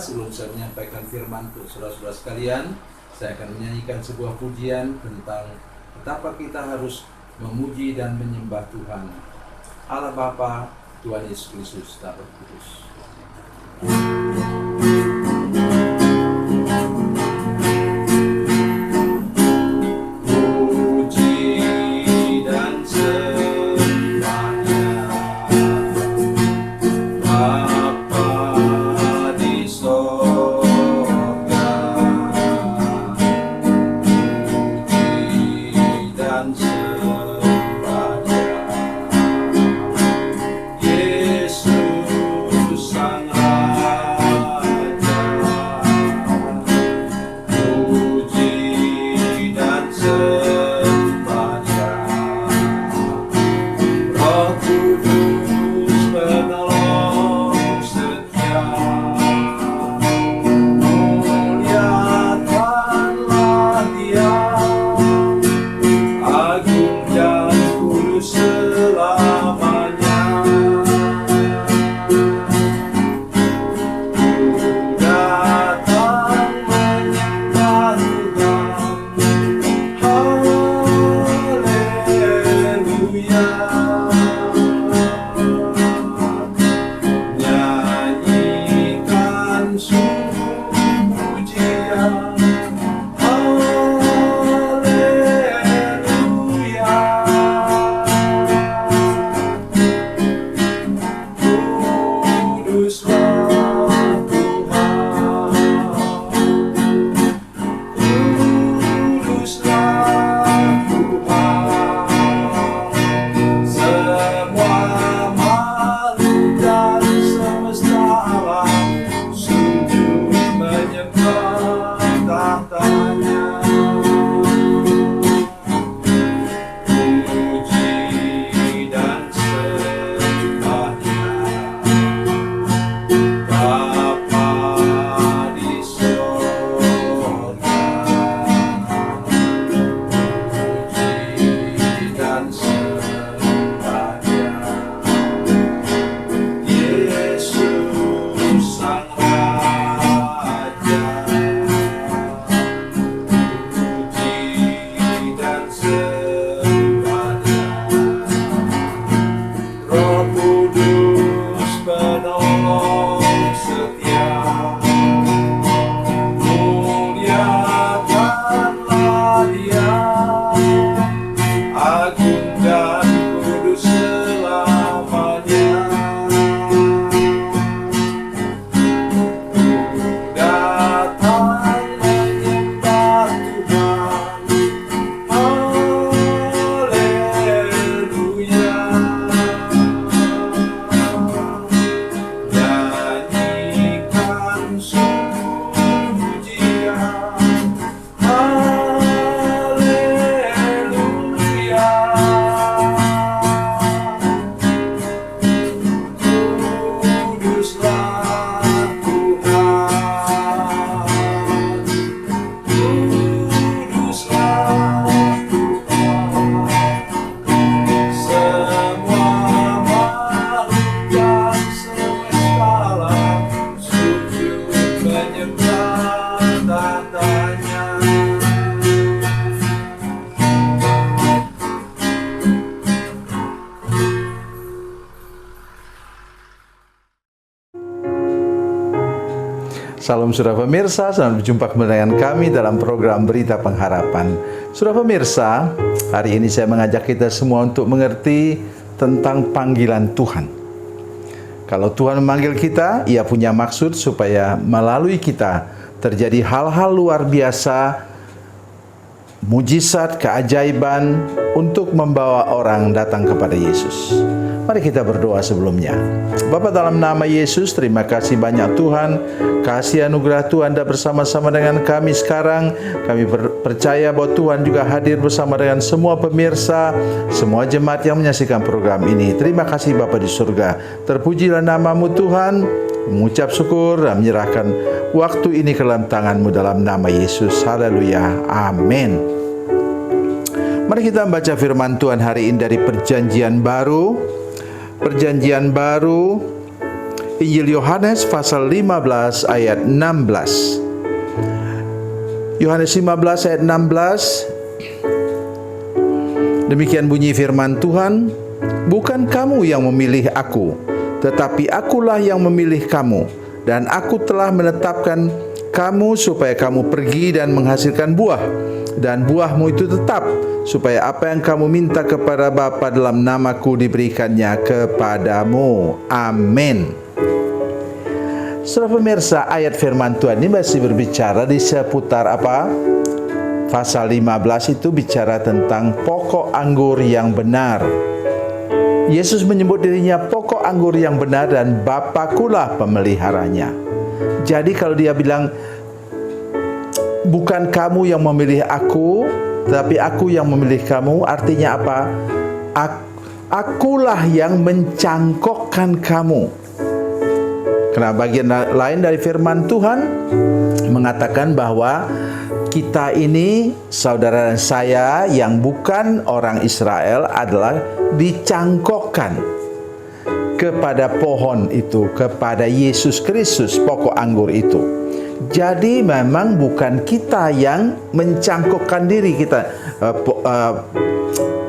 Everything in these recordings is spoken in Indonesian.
sebelum saya menyampaikan firman untuk saudara-saudara sekalian, saya akan menyanyikan sebuah pujian tentang betapa kita harus memuji dan menyembah Tuhan Allah Bapa, Tuhan Yesus Kristus dan Roh Kudus. Salam saudara pemirsa, selamat berjumpa kembali dengan kami dalam program Berita Pengharapan. Saudara pemirsa, hari ini saya mengajak kita semua untuk mengerti tentang panggilan Tuhan. Kalau Tuhan memanggil kita, Ia punya maksud supaya melalui kita terjadi hal-hal luar biasa, mujizat, keajaiban untuk membawa orang datang kepada Yesus. Mari kita berdoa sebelumnya. Bapa, dalam nama Yesus, terima kasih banyak Tuhan. Kasih anugerah Tuhan Anda bersama-sama dengan kami sekarang. Kami percaya bahwa Tuhan juga hadir bersama dengan semua pemirsa, semua jemaat yang menyaksikan program ini. Terima kasih Bapa di surga. Terpujilah nama-Mu Tuhan. Mengucap syukur dan menyerahkan waktu ini ke dalam tangan-Mu dalam nama Yesus. Haleluya. Amin. Mari kita membaca firman Tuhan hari ini dari Perjanjian Baru. Perjanjian Baru Injil Yohanes pasal 15 ayat 16. Yohanes 15 ayat 16. Demikian bunyi firman Tuhan, "Bukan kamu yang memilih aku, tetapi akulah yang memilih kamu, dan aku telah menetapkan kamu supaya kamu pergi dan menghasilkan buah, dan buahmu itu tetap, supaya apa yang kamu minta kepada Bapa dalam namaku diberikannya kepadamu." Amin. Saudara pemirsa, ayat firman Tuhan ini masih berbicara di seputar apa? Pasal 15 itu bicara tentang pokok anggur yang benar. Yesus menyebut dirinya pokok anggur yang benar dan Bapakulah pemeliharanya. Jadi kalau dia bilang, "Bukan kamu yang memilih aku, tapi aku yang memilih kamu," artinya apa? Akulah yang mencangkokkan kamu. Karena bagian lain dari firman Tuhan mengatakan bahwa kita ini, saudara dan saya yang bukan orang Israel, adalah dicangkokkan kepada pohon itu, kepada Yesus Kristus, pokok anggur itu. Jadi memang bukan kita yang mencangkokkan diri kita,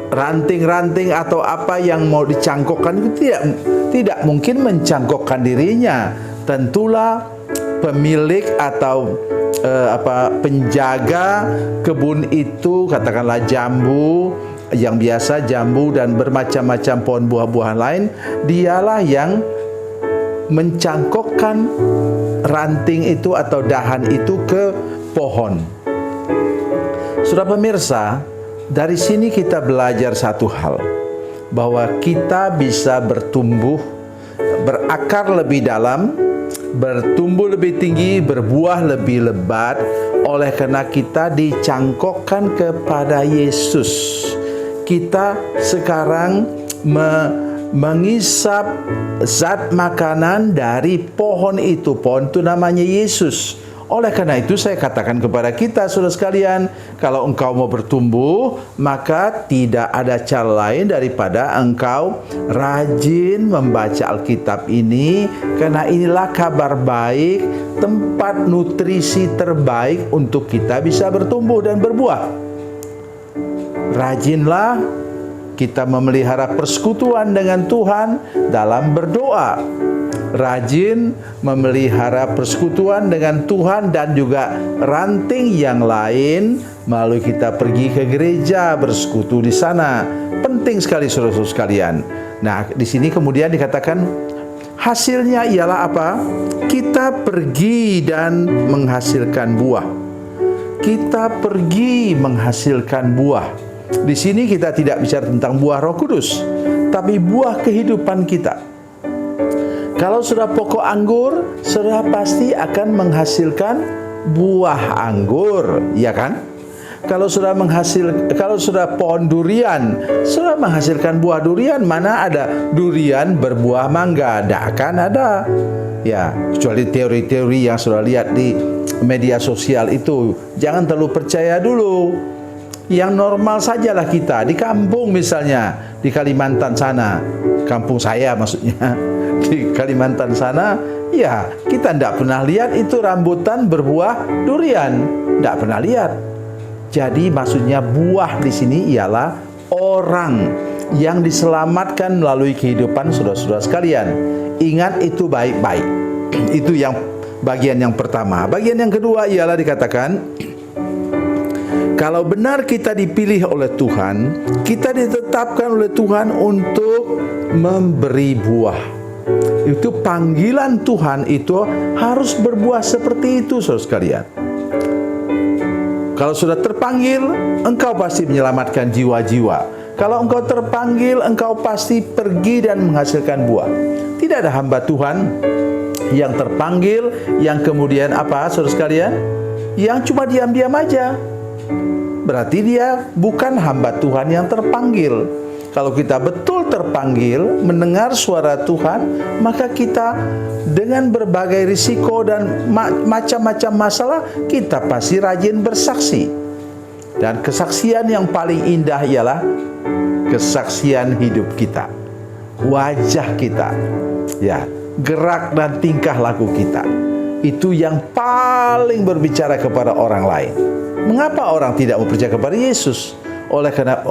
ranting-ranting atau apa yang mau dicangkokkan itu tidak mungkin mencangkokkan dirinya. Tentulah pemilik atau penjaga kebun itu, katakanlah jambu, yang biasa jambu dan bermacam-macam pohon buah-buahan lain, dialah yang mencangkokkan ranting itu atau dahan itu ke pohon. Saudara pemirsa, dari sini kita belajar satu hal, bahwa kita bisa bertumbuh, berakar lebih dalam, bertumbuh lebih tinggi, berbuah lebih lebat oleh karena kita dicangkokkan kepada Yesus. Kita sekarang mengisap zat makanan dari pohon itu. Pohon itu namanya Yesus. Oleh karena itu saya katakan kepada kita, saudara sekalian, kalau engkau mau bertumbuh, maka tidak ada cara lain daripada engkau rajin membaca Alkitab ini, karena inilah kabar baik, tempat nutrisi terbaik untuk kita bisa bertumbuh dan berbuah. Rajinlah kita memelihara persekutuan dengan Tuhan dalam berdoa. Rajin memelihara persekutuan dengan Tuhan dan juga ranting yang lain melalui kita pergi ke gereja, bersekutu di sana. Penting sekali saudara-saudara sekalian. Nah, di sini kemudian dikatakan hasilnya ialah apa? Kita pergi dan menghasilkan buah. Kita pergi menghasilkan buah. Di sini kita tidak bicara tentang buah Roh Kudus, tapi buah kehidupan kita. Kalau sudah pokok anggur, sudah pasti akan menghasilkan buah anggur, ya kan? Kalau sudah pohon durian, sudah menghasilkan buah durian. Mana ada durian berbuah mangga? Tidak akan ada. Ya, kecuali teori-teori yang sudah lihat di media sosial itu. Jangan terlalu percaya dulu. Yang normal sajalah kita di kampung, misalnya di Kalimantan sana, kampung saya maksudnya, di Kalimantan sana, ya kita tidak pernah lihat itu rambutan berbuah durian, tidak pernah lihat. Jadi maksudnya buah di sini ialah orang yang diselamatkan melalui kehidupan saudara-saudara sekalian. Ingat itu baik-baik. Itu yang bagian yang pertama. Bagian yang kedua ialah dikatakan, kalau benar kita dipilih oleh Tuhan, kita ditetapkan oleh Tuhan untuk memberi buah. Itu panggilan Tuhan, itu harus berbuah seperti itu, saudara sekalian. Kalau sudah terpanggil, engkau pasti menyelamatkan jiwa-jiwa. Kalau engkau terpanggil, engkau pasti pergi dan menghasilkan buah. Tidak ada hamba Tuhan yang terpanggil, yang kemudian apa, saudara sekalian? Yang cuma diam-diam aja. Berarti dia bukan hamba Tuhan yang terpanggil. Kalau kita betul terpanggil, mendengar suara Tuhan, maka kita dengan berbagai risiko dan macam-macam masalah, kita pasti rajin bersaksi. Dan kesaksian yang paling indah ialah kesaksian hidup kita, wajah kita. Ya, gerak dan tingkah laku kita. Itu yang paling berbicara kepada orang lain. Mengapa orang tidak mau percaya kepada Yesus? Oleh karena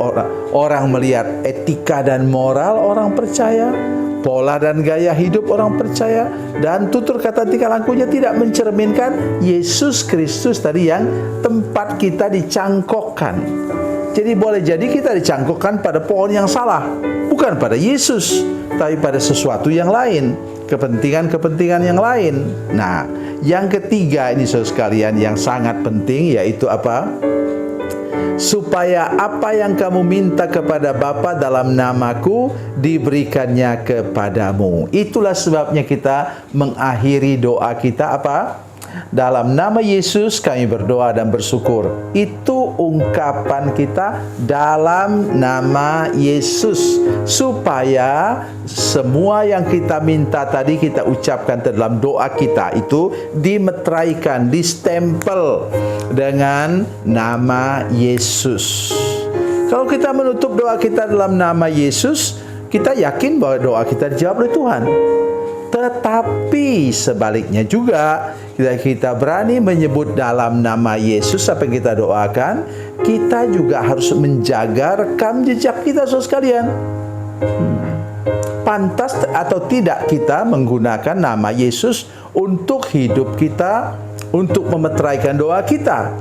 orang melihat etika dan moral orang percaya, pola dan gaya hidup orang percaya, dan tutur kata tingkah lakunya tidak mencerminkan Yesus Kristus tadi yang tempat kita dicangkokkan. Jadi boleh jadi kita dicangkokkan pada pohon yang salah, bukan pada Yesus, tapi pada sesuatu yang lain, kepentingan-kepentingan yang lain. Nah, yang ketiga ini saudara sekalian yang sangat penting, yaitu apa? Supaya apa yang kamu minta kepada Bapa dalam namaku diberikannya kepadamu. Itulah sebabnya kita mengakhiri doa kita apa? Dalam nama Yesus kami berdoa dan bersyukur. Itu ungkapan kita, dalam nama Yesus, supaya semua yang kita minta tadi kita ucapkan dalam doa kita itu dimeteraikan, distempel dengan nama Yesus. Kalau kita menutup doa kita dalam nama Yesus, kita yakin bahwa doa kita dijawab oleh Tuhan. Tetapi sebaliknya juga, kita berani menyebut dalam nama Yesus apa yang kita doakan, kita juga harus menjaga rekam jejak kita, saudara sekalian. Pantas atau tidak kita menggunakan nama Yesus untuk hidup kita, untuk memeteraikan doa kita.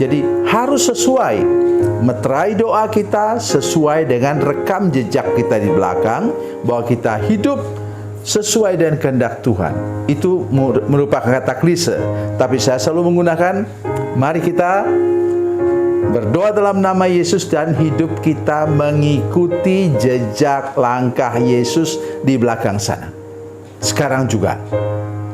Jadi harus sesuai, meterai doa kita sesuai dengan rekam jejak kita di belakang, bahwa kita hidup sesuai dengan kehendak Tuhan. Itu merupakan kata klise, tapi saya selalu menggunakan, mari kita berdoa dalam nama Yesus dan hidup kita mengikuti jejak langkah Yesus di belakang sana. Sekarang juga.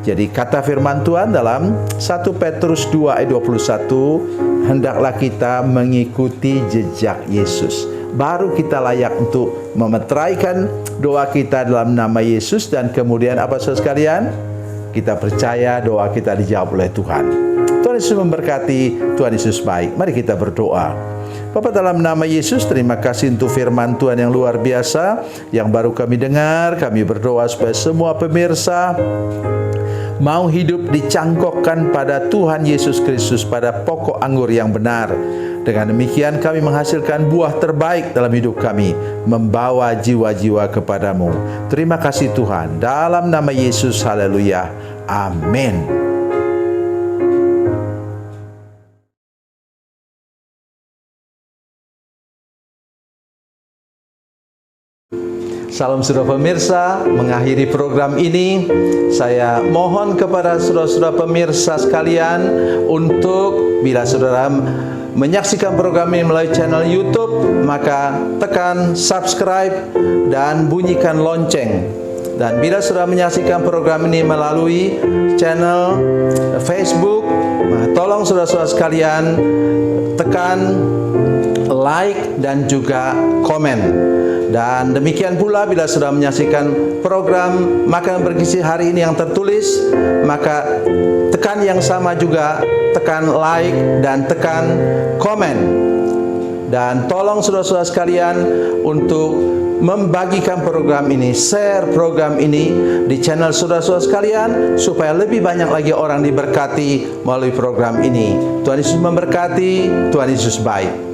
Jadi kata firman Tuhan dalam 1 Petrus 2 ayat 21, hendaklah kita mengikuti jejak Yesus. Baru kita layak untuk memeteraikan doa kita dalam nama Yesus, dan kemudian apa saudara sekalian? Kita percaya doa kita dijawab oleh Tuhan. Tuhan Yesus memberkati, Tuhan Yesus baik. Mari kita berdoa. Bapa, dalam nama Yesus, terima kasih untuk firman Tuhan yang luar biasa yang baru kami dengar. Kami berdoa supaya semua pemirsa mau hidup dicangkokkan pada Tuhan Yesus Kristus, pada pokok anggur yang benar. Dengan demikian kami menghasilkan buah terbaik dalam hidup kami, membawa jiwa-jiwa kepadamu. Terima kasih Tuhan, dalam nama Yesus, haleluya, amin. Salam saudara pemirsa, mengakhiri program ini saya mohon kepada saudara-saudara pemirsa sekalian untuk, bila saudara menyaksikan program ini melalui channel YouTube, maka tekan subscribe dan bunyikan lonceng. Dan bila saudara menyaksikan program ini melalui channel Facebook, tolong saudara-saudara sekalian tekan like dan juga komen. Dan demikian pula bila sudah menyaksikan program Makanan Bergizi hari ini yang tertulis, maka tekan yang sama juga, tekan like dan tekan komen. Dan tolong saudara-saudara sekalian untuk membagikan program ini, share program ini di channel saudara-saudara sekalian, supaya lebih banyak lagi orang diberkati melalui program ini. Tuhan Yesus memberkati, Tuhan Yesus baik.